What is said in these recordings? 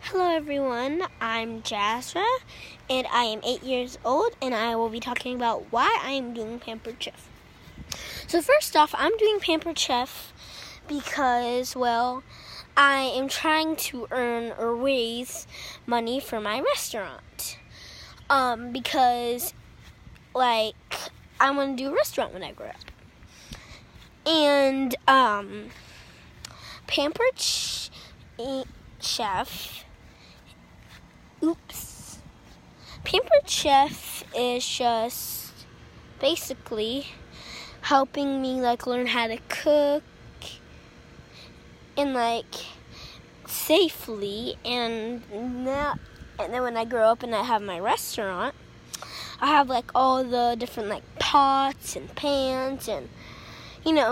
Hello everyone, I'm Jasra, and I am 8 years old, and I will be talking about why I am doing Pampered Chef. So first off, I'm doing Pampered Chef because, I am trying to earn or raise money for my restaurant. Because, I want to do a restaurant when I grow up. And, Pampered Chef... Pampered Chef is just basically helping me learn how to cook and safely, and then when I grow up and I have my restaurant, I have all the different pots and pans and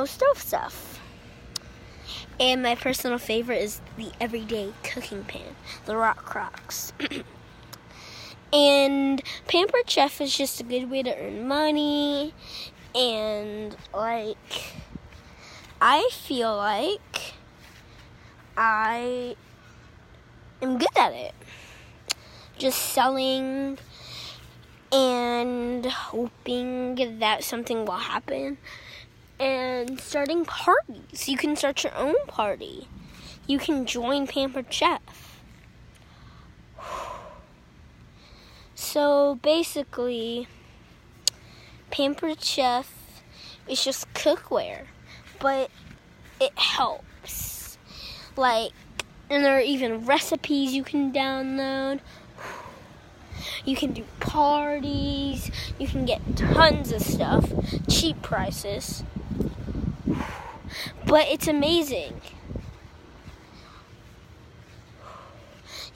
stove stuff. And my personal favorite is the everyday cooking pan, the Rock Crocs. And Pampered Chef is just a good way to earn money. And, I feel like I am good at it. Just selling and hoping that something will happen. And starting parties. You can start your own party. You can join Pampered Chef. So basically, Pampered Chef is just cookware, but it helps. And there are even recipes you can download. You can do parties. You can get tons of stuff, cheap prices. But it's amazing.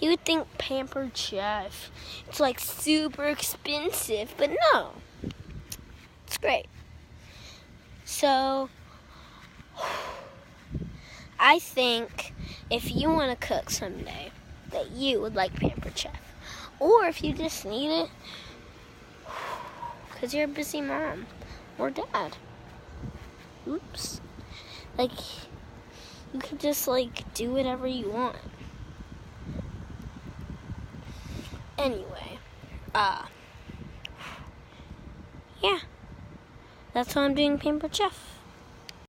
You would think Pampered Chef, it's super expensive, but no. It's great. So, I think if you want to cook someday, that you would like Pampered Chef. Or if you just need it, because you're a busy mom or dad. Oops. You could just, do whatever you want. Anyway, yeah. That's why I'm doing Pampered Chef.